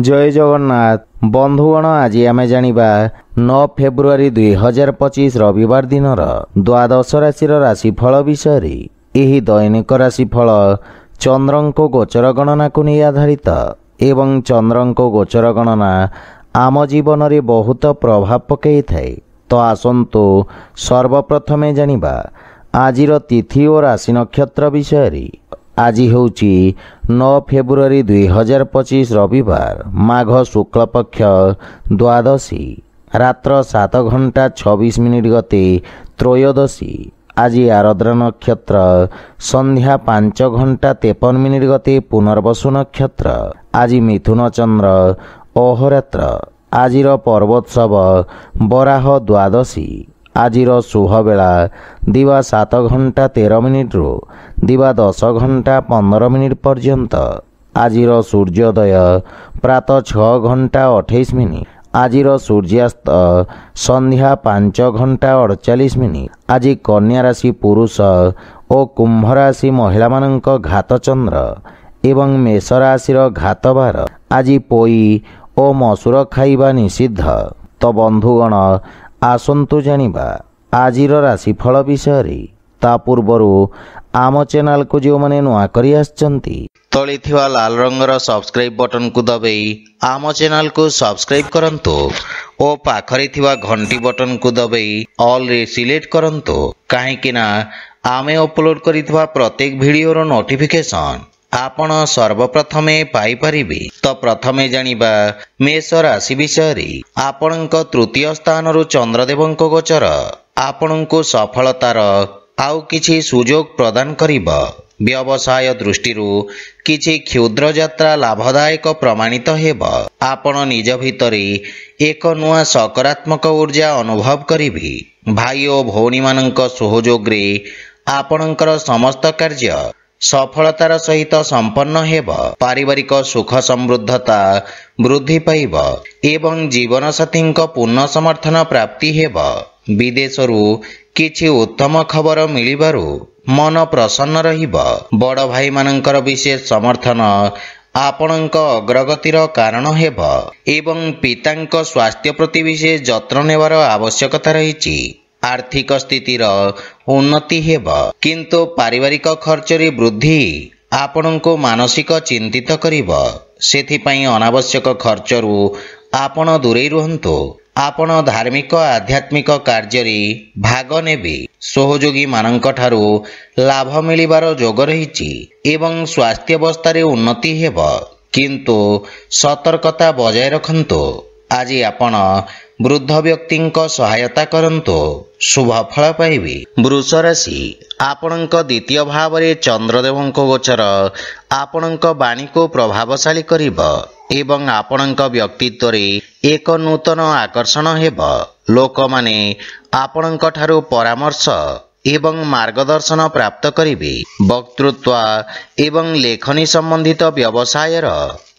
जय जगन्नाथ बंधुगण आज आम जानिबा 9 फेब्रुआरी 2025 रविवार दिन द्वादश राशि राशिफल विषय। यह दैनिक राशिफल चंद्रंको गोचर गणना को नहीं आधारित एवं चंद्रंको गोचर गणना आम जीवन में बहुत प्रभाव पकई थाए। तो आसंतु सर्वप्रथमे जानिबा आजिर तिथि और राशि नक्षत्र विषय। आज होची 9 फेब्रुआरी 2025 रविवार माघ शुक्ल पक्ष द्वादशी रात्र 7 घंटा 26 मिनिट गते त्रयोदशी। आज आरद्रा नक्षत्र संध्या 5 घंटा 53 मिनिट गते पुनर्वसु नक्षत्र। आज मिथुन चंद्र अहोरात्र। आजिर पर्वोत्सव बराह द्वादशी। आजिर शुभ बेला दिवा 7 घंटा 13 मिनिट रु दिवा 10 घंटा 15 मिनिट पर्यंत। आजिर सूर्योदय प्रातः 6 घंटा 28 मिनिट। आजिर सूर्यास्त संध्या 5 घंटा 48 मिनिट। आज कन्या राशि पुरुष और कुंभ राशि महिला मानक घात चंद्र एवं मेष राशि घात बार। आज पोई और मसूर खाइबा निषिद्ध। तो बंधुगण आसंतु जानिबा आजिर राशिफल विषय। ता पूर्वर आम चैनल को जो मैंने नुआ करी आछंती तले थिवा लाल रंगर सब्सक्राइब बटन को दबाई आम चैनल को सब्सक्राइब करंतु और पाखरे थिवा घंटी बटन को दबाई ऑल रे सिलेक्ट करंतु काहेकि ना आमे अपलोड करिथवा प्रत्येक वीडियो रो नोटिफिकेशन आपण सर्वप्रथमे पाई परिबे। तो प्रथमे जानिबा मेष राशि विषय। आपणक तृतीय स्थान रु चंद्रदेवंक गोचर आपणको सफलतार आउ किछि सुजोग प्रदान करिबा। व्यवसाय दृष्टि किछि क्षुद्र यात्रा लाभदायक प्रमाणित हेबा। आपण निज भितरे एक नुआ सकारात्मक ऊर्जा अनुभव करिबे। भाई और भौणी मानक सहयोग रे आपणकर समस्त कार्य सफलतार सहित संपन्न हेब। पारिवारिक सुख समृद्धता वृद्धि पाइब एवं जीवन साथी पूर्ण समर्थन प्राप्ति हेब। विदेशरू किछि उत्तम खबर मिलिबारु मन प्रसन्न रहिब। बड़ भाई मानकर विशेष समर्थन आपणक अग्रगतिर कारण हेब एवं पितांक स्वास्थ्य प्रति विशेष जत्न नेबार आवश्यकता रहिछि। आर्थिक स्थितिर उन्नति हेब किंतु पारिवारिक खर्च रे वृद्धि आपणको मानसिक चिंतित करिब। सेथिपई अनावश्यक खर्चरू आपण दूरे रुहंतु। आपण धार्मिक आध्यात्मिक कार्य रे भाग नेबे। सहयोगी मानक ठारू लाभ मिलिबार योग रहिछि एवं स्वास्थ्य अवस्था रे उन्नति हेब किंतु सतर्कता बजाय रखंतु। आज आपण वृद्ध व्यक्ति सहायता करंतु शुभ फल पाइबे। वृष राशि आपणक द्वितीय भाव रे चंद्रदेवंक गोचर आपणक वाणी को प्रभावशाली करिब एवं आपणक व्यक्तित्व रे एक नूतन आकर्षण हेब। लोक माने आपणक ठारू परामर्श एवं मार्गदर्शन प्राप्त करिबे। वक्तृत्व एवं लेखनी संबंधित व्यवसायर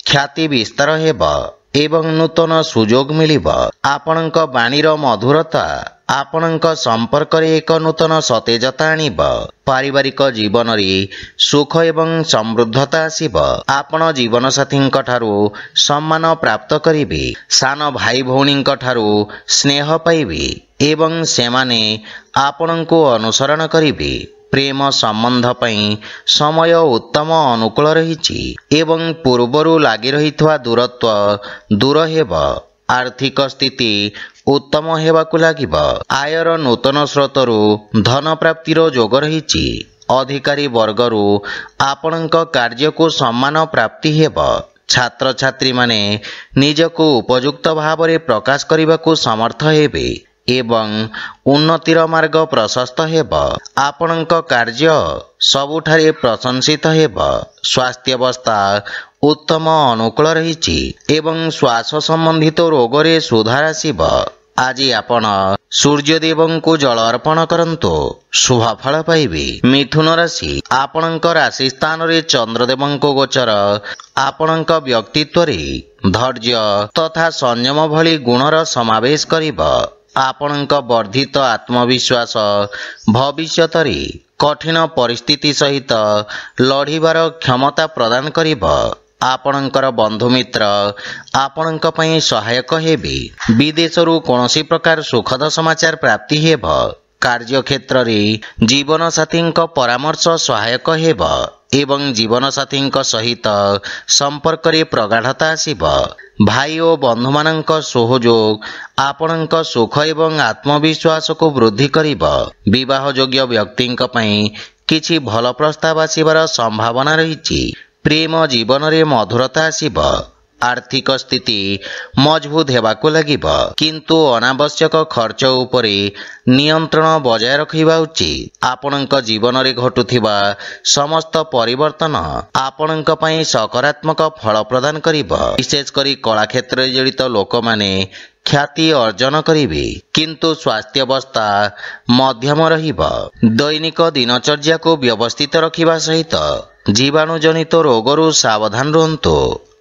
ख्याति विस्तार हेब एवं नूतन सुजोग मिलिब। आपणक वाणीर मधुरता आपणक संपर्क रे एक नूतन सतेजता आनिब। पारिवारिक जीवन रे सुख एवं समृद्धता आसिब। आपण जीवन साथी ठारू सम्मान प्राप्त करिबे। सान भाई भौणी ठारू स्नेह पाइबे एवं सेमाने आपणको अनुसरण करिबे। प्रेम संबंध पई समय उत्तम अनुकूल रहिछि एवं पूर्वरु लागि रहितवा दूरत्व दूर हेब। आर्थिक स्थिति उत्तम हेबाकु लागिब। आयर नूतन स्रोतरु धन प्राप्तिर योग रहिछि। अधिकारी वर्गरु आपणक कार्य को सम्मान प्राप्ति हेब। छात्र छात्री माने निजको उपयुक्त भाव रे प्रकाश करिबाकु समर्थ हेबे एवं उन्नतिर मार्ग प्रशस्त हेब। आपणक कार्य सबुठारे प्रशंसित हेब। स्वास्थ्य अवस्था उत्तम अनुकूल रहिछि एवं श्वास संबंधित रोग रे सुधार आसिब। आज आपण सूर्यदेवंकु जल अर्पण करंतु शुभ फल पाइबे। मिथुन राशि आपणक राशि स्थान रे चंद्रदेवंक गोचर आपणक व्यक्तित्व रे धैर्य तथा संयम भली गुणर समावेश करिब। आपणक वर्धित आत्मविश्वास भविष्यत रे कठिन परिस्थिति सहित लड़िबार क्षमता प्रदान करिब। आपणकर बंधुमित्र आपणक पई सहायक हेबे। विदेशरू कौनसी प्रकार सुखद समाचार प्राप्ति हेब। कार्य क्षेत्र रे जीवन साथी परामर्श सहायक हेब एवं जीवन साथी सहित संपर्क रे प्रगाढ़ता आसिब। भाई और बंधु मानक सहयोग आपणक सुख एवं आत्मविश्वास को वृद्धि करिब। विवाह योग्य व्यक्ति किछि भल प्रस्ताव आसिबार संभावना रहिछि। प्रेम जीवन रे मधुरता आसिब। आर्थिक स्थिति मजबूत हेबाकु लागिब, किंतु अनावश्यक खर्च उपरे नियंत्रण बजाय रखिबा उचित। आपणक जीवन रे घटुथिबा समस्त परिवर्तन आपणक पई सकारात्मक फल प्रदान करिब। विशेष करी कला क्षेत्र रे जड़ित लोक माने ख्याति अर्जन करिवे, किंतु स्वास्थ्य अवस्था मध्यम रहिब। दैनिक दिनचर्या को व्यवस्थित रखिबा सहित जीवाणु जनित रोगरू सावधान रुहंतु।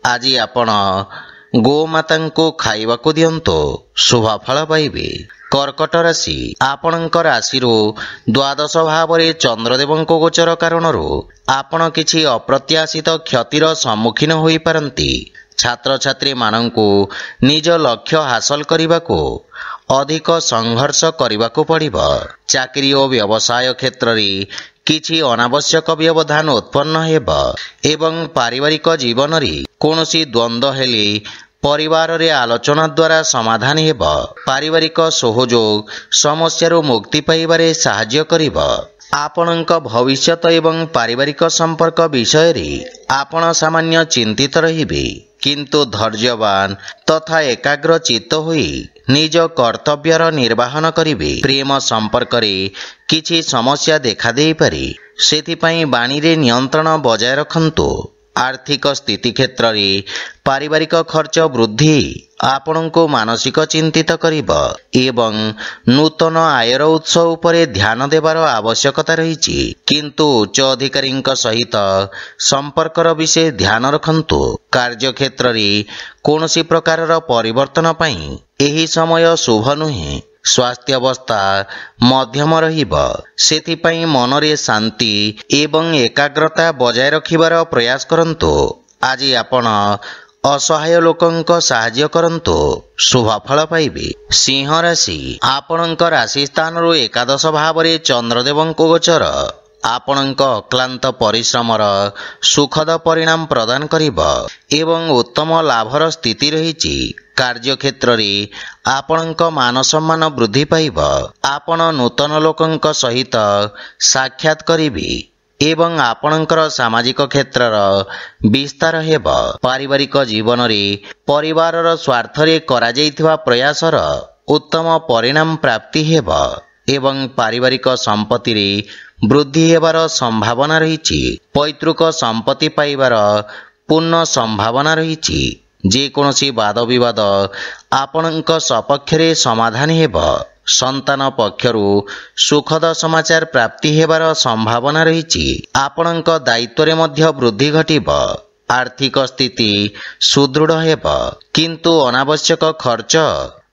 आज आपण गोमाता को खाइबाकू दियंतु, शुभ फल पाइबे। कर्कट राशि आपणक राशि द्वादश भाव रे चंद्रदेव गोचर कारणरू आपण किछि अप्रत्याशित क्षतिर सम्मुखीन होई पारंती। छात्र छात्री मानंकु निज लक्ष्य हासिल करबाकू अधिक संघर्ष करबाकू पड़िबो। चाकरी और व्यवसाय क्षेत्र रे किछि अनावश्यक व्यवधान उत्पन्न हेब एवं पारिवारिक जीवन रे कोनोसी द्वंद्व हेले परिवार रे आलोचना द्वारा समाधान हेब। पारिवारिक सहयोग समस्या मुक्ति पाइबारे सहाय्य करिब। आपणक भविष्यत एवं पारिवारिक संपर्क विषय रे आपण सामान्य चिंतित रहिबे, किंतु धैर्यवान तथा एकाग्र चित्त होई निज कर्तव्यर निर्वाहन करिवे। प्रेम संपर्क रे किछि समस्या देखा देई पारे, सेथिपई बाणी रे नियंत्रण बजाय रखंतु। आर्थिक स्थिति क्षेत्र रे पारिवारिक खर्च वृद्धि आपणको मानसिक चिंतित करिब एवं नूतन आयर उत्स उपरे ध्यान देवार आवश्यकता रहिछि, किंतु उच्च अधिकारी सहित संपर्कर विषय ध्यान रखंतु। कार्य क्षेत्र रे कोनोसी प्रकारर परिवर्तन पई एही समय शुभ नुहे। स्वास्थ्य अवस्था मध्यम रहिब, सेथिपई मनरे शांति एवं एकाग्रता बजाय रखिबार प्रयास करंतु। आज आपण असहाय लोकंक साहाय्य करंतु, शुभ फल पाइबे। सिंह राशि आपणक राशि स्थान रु एकादश भाव रे चंद्रदेव गोचर आपणक अक्लांत परिश्रमर सुखद परिणाम प्रदान करिब एवं उत्तम लाभर स्थिति रहिछि। कार्य क्षेत्र रे आपणक मान सम्मान वृद्धि पाइब। आपण नूतन लोकंक सहित साक्षात करिबे एवं आपणकर सामाजिक क्षेत्रर विस्तार हेब। पारिवारिक जीवन रे परिवारर स्वार्थ रे करा जाइथिबा प्रयासर उत्तम परिणाम प्राप्ति हेब एवं पारिवारिक संपत्ति रे वृद्धि हेबार संभावना रहिछि। पैतृक संपत्ति पाइबार पूर्ण संभावना रहिछि। जे कोनोसी वाद विवाद आपणक सपक्ष रे समाधान हेब। संतान पक्षरु सुखद समाचार प्राप्ति हेबार संभावना रहिछि। आपणक दायित्व रे मध्य वृद्धि घटिब। आर्थिक स्थिति सुदृढ़ हेब, किंतु अनावश्यक खर्च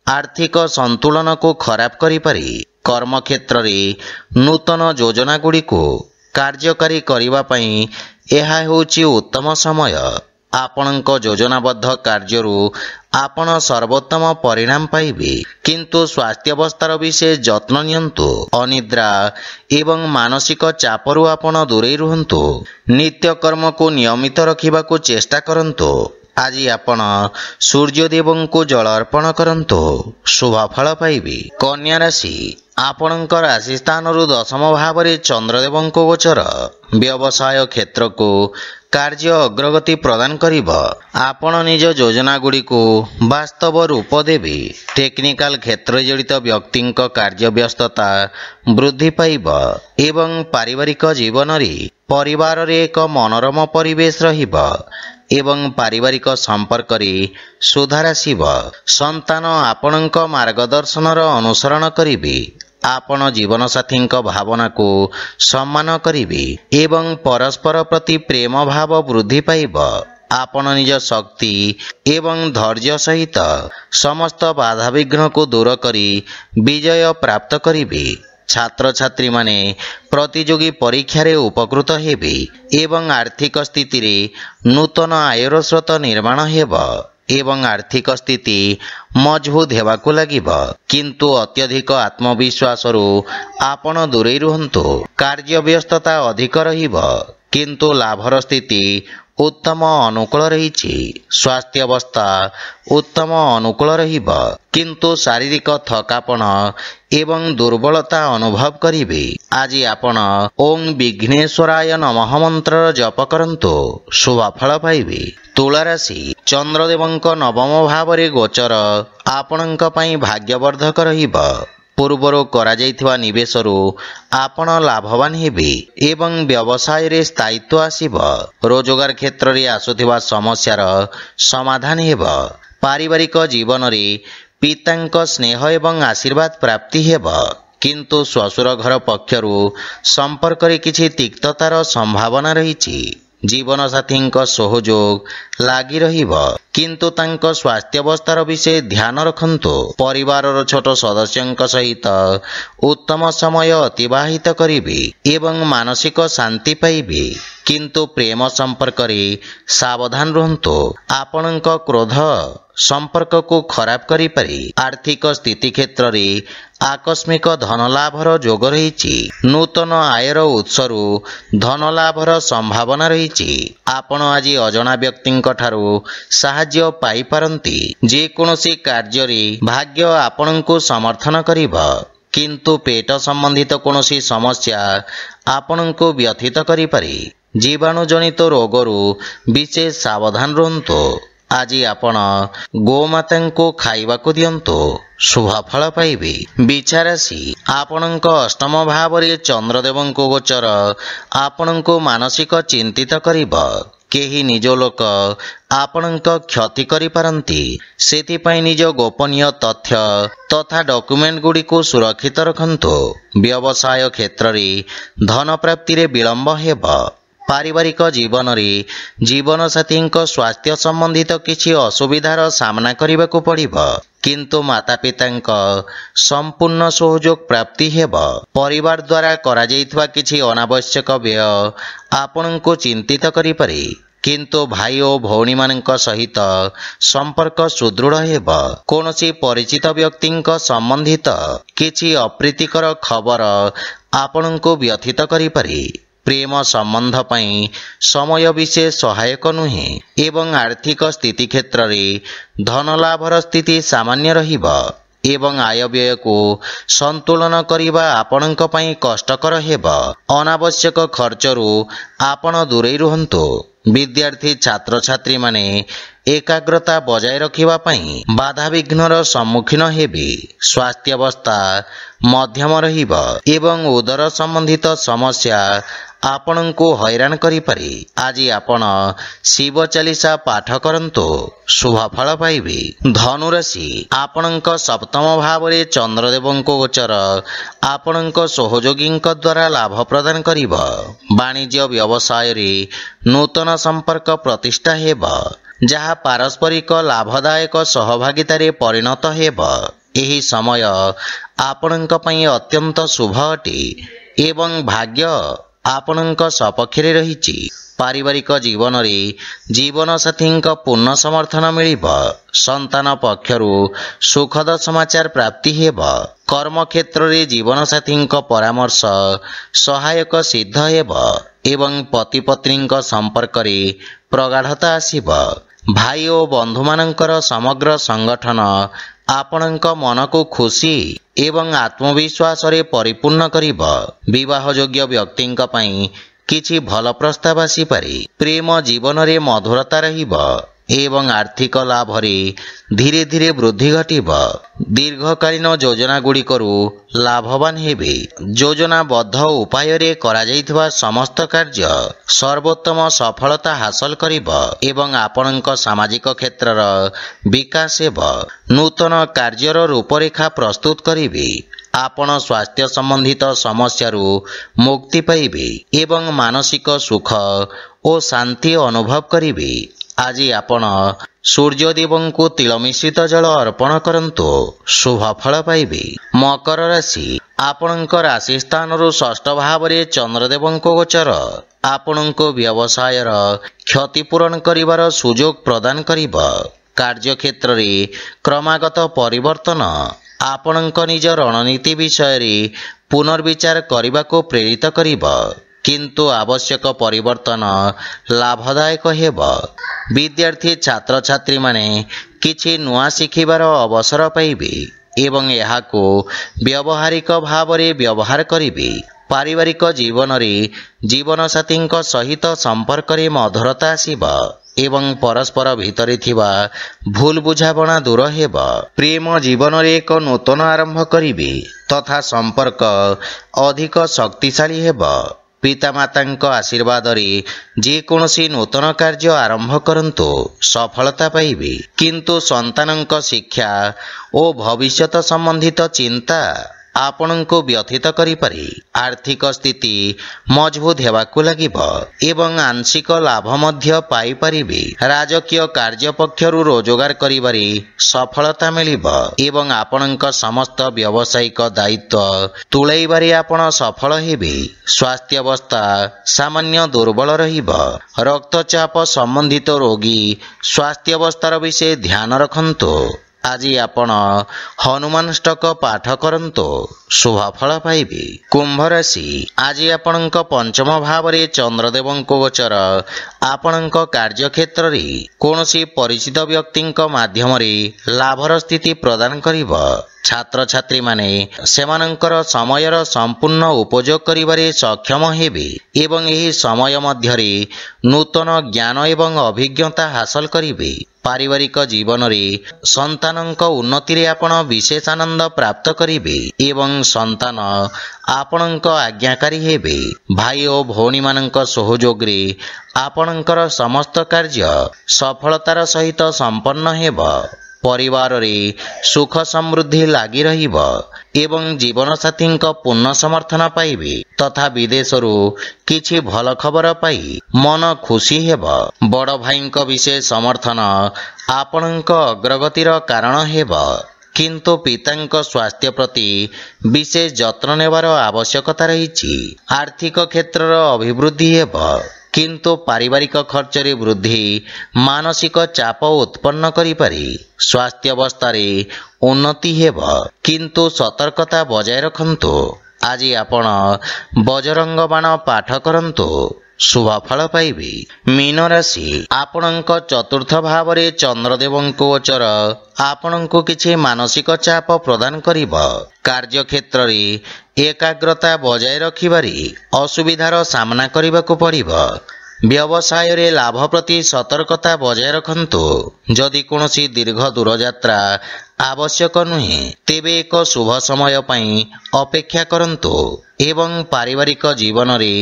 आर्थिक संतुलन को खराब करि पारे। कर्म क्षेत्र रे नूतन योजना गुडी को कार्यकारी करिबा पई एहा होछि उत्तम समय। आपणक योजनाबद्ध कार्यरू आपण सर्वोत्तम परिणाम पाइबे, किंतु स्वास्थ्य अवस्थार विषय जत्न नियंतु। अनिद्रा एवं मानसिक चापरू आपण दूरे रुहंतु। नित्य कर्म को नियमित रखिबाकू चेष्टा करंतु। आज आपण सूर्यदेव को जल अर्पण करंतु, शुभ फल पाइबे। कन्या राशि आपणक राशि स्थान रु दशम भाव रे चंद्रदेव गोचर व्यवसाय क्षेत्र को कार्य अग्रगति प्रदान करिब। आपण निज योजना गुडी को वास्तव रूप देबे। टेक्निकल क्षेत्र जड़ित व्यक्ति कार्य व्यस्तता वृद्धि पाइब एवं पारिवारिक जीवन रे परिवार रे एक मनोरम परिवेश रहिब एवं पारिवारिक संपर्क रे सुधार आसिब। संतान आपणक मार्गदर्शनर अनुसरण करिवे। आपण जीवन साथी भावना को सम्मान करिवे एवं परस्पर प्रति प्रेम भाव वृद्धि पाइब। आपण निज शक्ति एवं धैर्य सहित समस्त बाधा विघ्न को दूर करी विजय प्राप्त करिवे। ଛାତ୍ରଛାତ୍ରୀ ମାନେ ପ୍ରତିଯୋଗୀ ପରୀକ୍ଷାରେ ଉପକୃତ ହେବେ ଏବଂ ଆର୍ଥିକ ସ୍ଥିତିରେ ନୂତନ ଆୟର ସ୍ରୋତ ନିର୍ମାଣ ହେବ ଏବଂ ଆର୍ଥିକ ସ୍ଥିତି ମଜବୁତ ହେବାକୁ ଲାଗିବ। କିନ୍ତୁ ଅତ୍ୟଧିକ ଆତ୍ମବିଶ୍ୱାସରୁ ଆପଣ ଦୂରେଇ ରୁହନ୍ତୁ। କାର୍ଯ୍ୟ ବ୍ୟସ୍ତତା ଅଧିକ ରହିବ କିନ୍ତୁ ଲାଭର ସ୍ଥିତି ଉତ୍ତମ ଅନୁକୂଳ ରହିଛି। ସ୍ୱାସ୍ଥ୍ୟାବସ୍ଥା ଉତ୍ତମ ଅନୁକୂଳ ରହିବ କିନ୍ତୁ ଶାରୀରିକ ଥକାପଣ ଏବଂ ଦୁର୍ବଳତା ଅନୁଭବ କରିବେ। ଆଜି ଆପଣ ଓଂ ବିଘ୍ନେଶ୍ୱରାୟ ନମଃ ମନ୍ତ୍ରର ଜପ କରନ୍ତୁ, ଶୁଭଫଳ ପାଇବେ। ତୁଳା ରାଶି, ଚନ୍ଦ୍ରଦେବଙ୍କ ନବମ ଭାବରେ ଗୋଚର ଆପଣଙ୍କ ପାଇଁ ଭାଗ୍ୟବର୍ଦ୍ଧକ ରହିବ। ପୂର୍ବରୁ କରାଯାଇଥିବା ନିବେଶରୁ ଆପଣ ଲାଭବାନ ହେବେ ଏବଂ ବ୍ୟବସାୟରେ ସ୍ଥାୟିତ୍ୱ ଆସିବ। ରୋଜଗାର କ୍ଷେତ୍ରରେ ଆସୁଥିବା ସମସ୍ୟାର ସମାଧାନ ହେବ। ପାରିବାରିକ ଜୀବନରେ ପିତାଙ୍କ ସ୍ନେହ ଏବଂ ଆଶୀର୍ବାଦ ପ୍ରାପ୍ତି ହେବ କିନ୍ତୁ ଶ୍ୱଶୁର ଘର ପକ୍ଷରୁ ସମ୍ପର୍କରେ କିଛି ତିକ୍ତତାର ସମ୍ଭାବନା ରହିଛି। ଜୀବନସାଥୀଙ୍କ ସହଯୋଗ ଲାଗି ରହିବ କିନ୍ତୁ ତାଙ୍କ ସ୍ୱାସ୍ଥ୍ୟାବସ୍ଥାର ବିଷୟ ଧ୍ୟାନ ରଖନ୍ତୁ। ପରିବାରର ଛୋଟ ସଦସ୍ୟଙ୍କ ସହିତ ଉତ୍ତମ ସମୟ ଅତିବାହିତ କରିବେ ଏବଂ ମାନସିକ ଶାନ୍ତି ପାଇବେ କିନ୍ତୁ ପ୍ରେମ ସମ୍ପର୍କରେ ସାବଧାନ ରୁହନ୍ତୁ। ଆପଣଙ୍କ କ୍ରୋଧ ସମ୍ପର୍କକୁ ଖରାପ କରିପାରେ। ଆର୍ଥିକ ସ୍ଥିତି କ୍ଷେତ୍ରରେ ଆକସ୍ମିକ ଧନଲାଭର ଯୋଗ ରହିଛି। ନୂତନ ଆୟର ଉତ୍ସରୁ ଧନଲାଭର ସମ୍ଭାବନା ରହିଛି। ଆପଣ ଆଜି ଅଜଣା ବ୍ୟକ୍ତିଙ୍କ ଠାରୁ ସାହାଯ୍ୟ ପାଇପାରନ୍ତି। ଯେକୌଣସି କାର୍ଯ୍ୟରେ ଭାଗ୍ୟ ଆପଣଙ୍କୁ ସମର୍ଥନ କରିବ କିନ୍ତୁ ପେଟ ସମ୍ବନ୍ଧିତ କୌଣସି ସମସ୍ୟା ଆପଣଙ୍କୁ ବ୍ୟଥିତ କରିପାରେ। ଜୀବାଣୁଜନିତ ରୋଗରୁ ବିଶେଷ ସାବଧାନ ରୁହନ୍ତୁ। ଆଜି ଆପଣ ଗୋମାତାଙ୍କୁ ଖାଇବାକୁ ଦିଅନ୍ତୁ, ଶୁଭଫଳ ପାଇବେ। ବିଛା ରାଶି, ଆପଣଙ୍କ ଅଷ୍ଟମ ଭାବରେ ଚନ୍ଦ୍ରଦେବଙ୍କ ଗୋଚର ଆପଣଙ୍କୁ ମାନସିକ ଚିନ୍ତିତ କରିବ। କେହି ନିଜ ଲୋକ ଆପଣଙ୍କ କ୍ଷତି କରିପାରନ୍ତି। ସେଥିପାଇଁ ନିଜ ଗୋପନୀୟ ତଥ୍ୟ ତଥା ଡକ୍ୟୁମେଣ୍ଟ ଗୁଡ଼ିକୁ ସୁରକ୍ଷିତ ରଖନ୍ତୁ। ବ୍ୟବସାୟ କ୍ଷେତ୍ରରେ ଧନ ପ୍ରାପ୍ତିରେ ବିଳମ୍ବ ହେବ। ପାରିବାରିକ ଜୀବନରେ ଜୀବନସାଥୀଙ୍କ ସ୍ୱାସ୍ଥ୍ୟ ସମ୍ବନ୍ଧିତ କିଛି ଅସୁବିଧାର ସାମ୍ନା କରିବାକୁ ପଡ଼ିବ କିନ୍ତୁ ମାତାପିତାଙ୍କ ସମ୍ପୂର୍ଣ୍ଣ ସହଯୋଗ ପ୍ରାପ୍ତି ହେବ। ପରିବାର ଦ୍ୱାରା କରାଯାଇଥିବା କିଛି ଅନାବଶ୍ୟକ ବ୍ୟୟ ଆପଣଙ୍କୁ ଚିନ୍ତିତ କରିପାରେ କିନ୍ତୁ ଭାଇ ଓ ଭଉଣୀମାନଙ୍କ ସହିତ ସମ୍ପର୍କ ସୁଦୃଢ଼ ହେବ। କୌଣସି ପରିଚିତ ବ୍ୟକ୍ତିଙ୍କ ସମ୍ବନ୍ଧିତ କିଛି ଅପ୍ରୀତିକର ଖବର ଆପଣଙ୍କୁ ବ୍ୟଥିତ କରିପାରେ। ପ୍ରେମ ସମ୍ବନ୍ଧ ପାଇଁ ସମୟ ବିଶେଷ ସହାୟକ ନୁହେଁ ଏବଂ ଆର୍ଥିକ ସ୍ଥିତି କ୍ଷେତ୍ରରେ ଧନଲାଭର ସ୍ଥିତି ସାମାନ୍ୟ ରହିବ ଏବଂ ଆୟବ୍ୟୟକୁ ସନ୍ତୁଳନ କରିବା ଆପଣଙ୍କ ପାଇଁ କଷ୍ଟକର ହେବ। ଅନାବଶ୍ୟକ ଖର୍ଚ୍ଚରୁ ଆପଣ ଦୂରେଇ ରୁହନ୍ତୁ। ବିଦ୍ୟାର୍ଥୀ ଛାତ୍ରଛାତ୍ରୀମାନେ ଏକାଗ୍ରତା ବଜାୟ ରଖିବା ପାଇଁ ବାଧାବିଘ୍ନର ସମ୍ମୁଖୀନ ହେବେ। ସ୍ୱାସ୍ଥ୍ୟାବସ୍ଥା ମଧ୍ୟମ ରହିବ ଏବଂ ଉଦର ସମ୍ବନ୍ଧିତ ସମସ୍ୟା ଆପଣଙ୍କୁ ହଇରାଣ କରିପାରେ। ଆଜି ଆପଣ ଶିବ ଚାଲିସା ପାଠ କରନ୍ତୁ, ଶୁଭଫଳ ପାଇବେ। ଧନୁରାଶି, ଆପଣଙ୍କ ସପ୍ତମ ଭାବରେ ଚନ୍ଦ୍ରଦେବଙ୍କ ଗୋଚର ଆପଣଙ୍କ ସହଯୋଗୀଙ୍କ ଦ୍ୱାରା ଲାଭ ପ୍ରଦାନ କରିବ। ବାଣିଜ୍ୟ ବ୍ୟବସାୟରେ ନୂତନ ସମ୍ପର୍କ ପ୍ରତିଷ୍ଠା ହେବ ଯାହା ପାରସ୍ପରିକ ଲାଭଦାୟକ ସହଭାଗିତାରେ ପରିଣତ ହେବ। ଏହି ସମୟ ଆପଣଙ୍କ ପାଇଁ ଅତ୍ୟନ୍ତ ଶୁଭ ଅଟେ ଏବଂ ଭାଗ୍ୟ ଆପଣଙ୍କ ସପକ୍ଷରେ ରହିଛି। ପାରିବାରିକ ଜୀବନରେ ଜୀବନସାଥୀଙ୍କ ପୂର୍ଣ୍ଣ ସମର୍ଥନ ମିଳିବ। ସନ୍ତାନ ପକ୍ଷରୁ ସୁଖଦ ସମାଚାର ପ୍ରାପ୍ତି ହେବ। କର୍ମକ୍ଷେତ୍ରରେ ଜୀବନସାଥୀଙ୍କ ପରାମର୍ଶ ସହାୟକ ସିଦ୍ଧ ହେବ ଏବଂ ପତିପତ୍ନୀଙ୍କ ସମ୍ପର୍କରେ ପ୍ରଗାଢ଼ତା ଆସିବ। ଭାଇ ଓ ବନ୍ଧୁମାନଙ୍କର ସମଗ୍ର ସଂଗଠନ ଆପଣଙ୍କ ମନକୁ ଖୁସି ଏବଂ ଆତ୍ମବିଶ୍ୱାସରେ ପରିପୂର୍ଣ୍ଣ କରିବ। ବିବାହଯୋଗ୍ୟ ବ୍ୟକ୍ତିଙ୍କ ପାଇଁ କିଛି ଭଲ ପ୍ରସ୍ତାବ ଆସିପାରେ। ପ୍ରେମ ଜୀବନରେ ମଧୁରତା ରହିବ ଏବଂ ଆର୍ଥିକ ଲାଭରେ ଧୀରେ ଧୀରେ ବୃଦ୍ଧି ଘଟିବ। ଦୀର୍ଘକାଳୀନ ଯୋଜନାଗୁଡ଼ିକରୁ ଲାଭବାନ ହେବେ। ଯୋଜନାବଦ୍ଧ ଉପାୟରେ କରାଯାଇଥିବା ସମସ୍ତ କାର୍ଯ୍ୟ ସର୍ବୋତ୍ତମ ସଫଳତା ହାସଲ କରିବ ଏବଂ ଆପଣଙ୍କ ସାମାଜିକ କ୍ଷେତ୍ରର ବିକାଶ ହେବ। ନୂତନ କାର୍ଯ୍ୟର ରୂପରେଖା ପ୍ରସ୍ତୁତ କରିବେ। ଆପଣ ସ୍ୱାସ୍ଥ୍ୟ ସମ୍ବନ୍ଧିତ ସମସ୍ୟାରୁ ମୁକ୍ତି ପାଇବେ ଏବଂ ମାନସିକ ସୁଖ ଓ ଶାନ୍ତି ଅନୁଭବ କରିବେ। ଆଜି ଆପଣ ସୂର୍ଯ୍ୟଦେବଙ୍କୁ ତିଳ ମିଶ୍ରିତ ଜଳ ଅର୍ପଣ କରନ୍ତୁ, ଶୁଭ ଫଳ ପାଇବେ। ମକର ରାଶି, ଆପଣଙ୍କ ରାଶି ସ୍ଥାନରୁ ଷଷ୍ଠ ଭାବରେ ଚନ୍ଦ୍ରଦେବଙ୍କ ଗୋଚର ଆପଣଙ୍କୁ ବ୍ୟବସାୟର କ୍ଷତିପୂରଣ କରିବାର ସୁଯୋଗ ପ୍ରଦାନ କରିବ। କାର୍ଯ୍ୟକ୍ଷେତ୍ରରେ କ୍ରମାଗତ ପରିବର୍ତ୍ତନ ଆପଣଙ୍କ ନିଜ ରଣନୀତି ବିଷୟରେ ପୁନର୍ବିଚାର କରିବାକୁ ପ୍ରେରିତ କରିବ, କିନ୍ତୁ ଆବଶ୍ୟକ ପରିବର୍ତ୍ତନ ଲାଭଦାୟକ ହେବ। ବିଦ୍ୟାର୍ଥୀ ଛାତ୍ରଛାତ୍ରୀମାନେ କିଛି ନୂଆ ଶିଖିବାର ଅବସର ପାଇବେ ଏବଂ ଏହାକୁ ବ୍ୟବହାରିକ ଭାବରେ ବ୍ୟବହାର କରିବେ। ପାରିବାରିକ ଜୀବନରେ ଜୀବନସାଥୀଙ୍କ ସହିତ ସମ୍ପର୍କରେ ମଧୁରତା ଆସିବ ଏବଂ ପରସ୍ପର ଭିତରେ ଥିବା ଭୁଲ ବୁଝାମଣା ଦୂର ହେବ। ପ୍ରେମ ଜୀବନରେ ଏକ ନୂତନ ଆରମ୍ଭ କରିବେ ତଥା ସମ୍ପର୍କ ଅଧିକ ଶକ୍ତିଶାଳୀ ହେବ। ପିତାମାତାଙ୍କ ଆଶୀର୍ବାଦରେ ଯେକୌଣସି ନୂତନ କାର୍ଯ୍ୟ ଆରମ୍ଭ କରନ୍ତୁ, ସଫଳତା ପାଇବେ, କିନ୍ତୁ ସନ୍ତାନଙ୍କ ଶିକ୍ଷା ଓ ଭବିଷ୍ୟତ ସମ୍ବନ୍ଧିତ ଚିନ୍ତା ଆପଣଙ୍କୁ ବ୍ୟଥିତ କରିପାରେ। ଆର୍ଥିକ ସ୍ଥିତି ମଜବୁତ ହେବାକୁ ଲାଗିବ ଏବଂ ଆଂଶିକ ଲାଭ ମଧ୍ୟ ପାଇପାରିବେ। ରାଜକୀୟ କାର୍ଯ୍ୟ ପକ୍ଷରୁ ରୋଜଗାର କରିବାରେ ସଫଳତା ମିଳିବ ଏବଂ ଆପଣଙ୍କ ସମସ୍ତ ବ୍ୟବସାୟିକ ଦାୟିତ୍ୱ ତୁଲାଇବାରେ ଆପଣ ସଫଳ ହେବେ। ସ୍ୱାସ୍ଥ୍ୟାବସ୍ଥା ସାମାନ୍ୟ ଦୁର୍ବଳ ରହିବ। ରକ୍ତଚାପ ସମ୍ବନ୍ଧିତ ରୋଗୀ ସ୍ୱାସ୍ଥ୍ୟାବସ୍ଥାର ବିଷୟ ଧ୍ୟାନ ରଖନ୍ତୁ। ଆଜି ଆପଣ ହନୁମାନ ଷ୍ଟକ ପାଠ କରନ୍ତୁ, ଶୁଭ ଫଳ ପାଇବେ। କୁମ୍ଭ ରାଶି, ଆଜି ଆପଣଙ୍କ ପଞ୍ଚମ ଭାବରେ ଚନ୍ଦ୍ରଦେବଙ୍କ ଗୋଚର ଆପଣଙ୍କ କାର୍ଯ୍ୟକ୍ଷେତ୍ରରେ କୌଣସି ପରିଚିତ ବ୍ୟକ୍ତିଙ୍କ ମାଧ୍ୟମରେ ଲାଭର ସ୍ଥିତି ପ୍ରଦାନ କରିବ। ଛାତ୍ରଛାତ୍ରୀମାନେ ସେମାନଙ୍କର ସମୟର ସମ୍ପୂର୍ଣ୍ଣ ଉପଯୋଗ କରିବାରେ ସକ୍ଷମ ହେବେ ଏବଂ ଏହି ସମୟ ମଧ୍ୟରେ ନୂତନ ଜ୍ଞାନ ଏବଂ ଅଭିଜ୍ଞତା ହାସଲ କରିବେ। ପାରିବାରିକ ଜୀବନରେ ସନ୍ତାନଙ୍କ ଉନ୍ନତିରେ ଆପଣ ବିଶେଷ ଆନନ୍ଦ ପ୍ରାପ୍ତ କରିବେ ଏବଂ ସନ୍ତାନ ଆପଣଙ୍କ ଆଜ୍ଞାକାରୀ ହେବେ। ଭାଇ ଓ ଭଉଣୀମାନଙ୍କ ସହଯୋଗରେ ଆପଣଙ୍କର ସମସ୍ତ କାର୍ଯ୍ୟ ସଫଳତାର ସହିତ ସମ୍ପନ୍ନ ହେବ। ପରିବାରରେ ସୁଖ ସମୃଦ୍ଧି ଲାଗି ରହିବ ଏବଂ ଜୀବନସାଥୀଙ୍କ ପୂର୍ଣ୍ଣ ସମର୍ଥନ ପାଇବେ ତଥା ବିଦେଶରୁ କିଛି ଭଲ ଖବର ପାଇ ମନ ଖୁସି ହେବ। ବଡ଼ ଭାଇଙ୍କ ବିଶେଷ ସମର୍ଥନ ଆପଣଙ୍କ ଅଗ୍ରଗତିର କାରଣ ହେବ, କିନ୍ତୁ ପିତାଙ୍କ ସ୍ୱାସ୍ଥ୍ୟ ପ୍ରତି ବିଶେଷ ଯତ୍ନ ନେବାର ଆବଶ୍ୟକତା ରହିଛି। ଆର୍ଥିକ କ୍ଷେତ୍ରର ଅଭିବୃଦ୍ଧି ହେବ, କିନ୍ତୁ ପାରିବାରିକ ଖର୍ଚ୍ଚରେ ବୃଦ୍ଧି ମାନସିକ ଚାପ ଉତ୍ପନ୍ନ କରିପାରେ। ସ୍ୱାସ୍ଥ୍ୟାବସ୍ଥାରେ ଉନ୍ନତି ହେବ, କିନ୍ତୁ ସତର୍କତା ବଜାୟ ରଖନ୍ତୁ। ଆଜି ଆପଣ ବଜରଙ୍ଗ ବାଣ ପାଠ କରନ୍ତୁ, ଶୁଭ ଫଳ ପାଇବେ। ମୀନ ରାଶି, ଆପଣଙ୍କ ଚତୁର୍ଥ ଭାବରେ ଚନ୍ଦ୍ରଦେବଙ୍କ ଗୋଚର ଆପଣଙ୍କୁ କିଛି ମାନସିକ ଚାପ ପ୍ରଦାନ କରିବ। କାର୍ଯ୍ୟକ୍ଷେତ୍ରରେ ଏକାଗ୍ରତା ବଜାୟ ରଖିବାରେ ଅସୁବିଧାର ସାମ୍ନା କରିବାକୁ ପଡ଼ିବ। ବ୍ୟବସାୟରେ ଲାଭ ପ୍ରତି ସତର୍କତା ବଜାୟ ରଖନ୍ତୁ। ଯଦି କୌଣସି ଦୀର୍ଘ ଦୂରଯାତ୍ରା ଆବଶ୍ୟକ ନୁହେଁ, ତେବେ ଏକ ଶୁଭ ସମୟ ପାଇଁ ଅପେକ୍ଷା କରନ୍ତୁ ଏବଂ ପାରିବାରିକ ଜୀବନରେ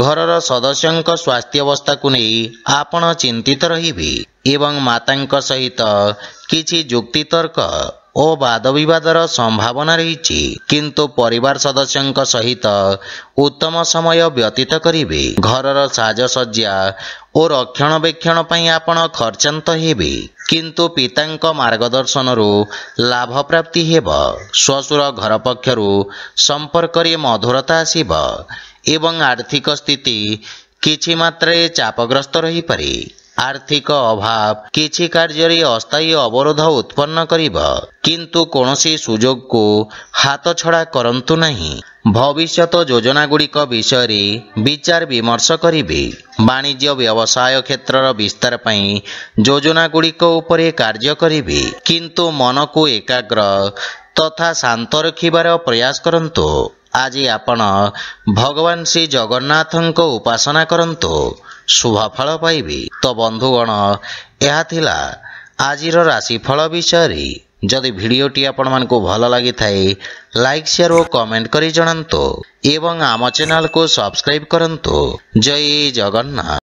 ଘରର ସଦସ୍ୟଙ୍କ ସ୍ୱାସ୍ଥ୍ୟାବସ୍ଥାକୁ ନେଇ ଆପଣ ଚିନ୍ତିତ ରହିବେ ଏବଂ ମାତାଙ୍କ ସହିତ କିଛି ଯୁକ୍ତିତର୍କ ଓ ବାଦବିବାଦର ସମ୍ଭାବନା ରହିଛି, କିନ୍ତୁ ପରିବାର ସଦସ୍ୟଙ୍କ ସହିତ ଉତ୍ତମ ସମୟ ବ୍ୟତୀତ କରିବେ। ଘରର ସାଜସଜ୍ଜା ଓ ରକ୍ଷଣାବେକ୍ଷଣ ପାଇଁ ଆପଣ ଖର୍ଚ୍ଚାନ୍ତ ହେବେ, କିନ୍ତୁ ପିତାଙ୍କ ମାର୍ଗଦର୍ଶନରୁ ଲାଭ ପ୍ରାପ୍ତି ହେବ। ଶ୍ୱଶୁର ଘର ପକ୍ଷରୁ ସମ୍ପର୍କରେ ମଧୁରତା ଆସିବ ଏବଂ ଆର୍ଥିକ ସ୍ଥିତି କିଛି ମାତ୍ରାରେ ଚାପଗ୍ରସ୍ତ ରହିପାରେ। ଆର୍ଥିକ ଅଭାବ କିଛି କାର୍ଯ୍ୟରେ ଅସ୍ଥାୟୀ ଅବରୋଧ ଉତ୍ପନ୍ନ କରିବ, କିନ୍ତୁ କୌଣସି ସୁଯୋଗକୁ ହାତଛଡ଼ା କରନ୍ତୁ ନାହିଁ। ଭବିଷ୍ୟତ ଯୋଜନାଗୁଡ଼ିକ ବିଷୟରେ ବିଚାର ବିମର୍ଶ କରିବେ। ବାଣିଜ୍ୟ ବ୍ୟବସାୟ କ୍ଷେତ୍ରର ବିସ୍ତାର ପାଇଁ ଯୋଜନାଗୁଡ଼ିକ ଉପରେ କାର୍ଯ୍ୟ କରିବେ, କିନ୍ତୁ ମନକୁ ଏକାଗ୍ର ତଥା ଶାନ୍ତ ରଖିବାର ପ୍ରୟାସ କରନ୍ତୁ। ଆଜି ଆପଣ ଭଗବାନ ଶ୍ରୀ ଜଗନ୍ନାଥଙ୍କ ଉପାସନା କରନ୍ତୁ, ଶୁଭ ଫଳ ପାଇବେ। ତ ବନ୍ଧୁଗଣ, ଏହା ଥିଲା ଆଜିର ରାଶିଫଳ ବିଷୟରେ। ଯଦି ଭିଡ଼ିଓଟି ଆପଣମାନଙ୍କୁ ଭଲ ଲାଗିଥାଏ, ଲାଇକ୍, ସେୟାର ଓ କମେଣ୍ଟ କରି ଜଣାନ୍ତୁ ଏବଂ ଆମ ଚ୍ୟାନେଲକୁ ସବସ୍କ୍ରାଇବ୍ କରନ୍ତୁ। ଜୟ ଜଗନ୍ନାଥ।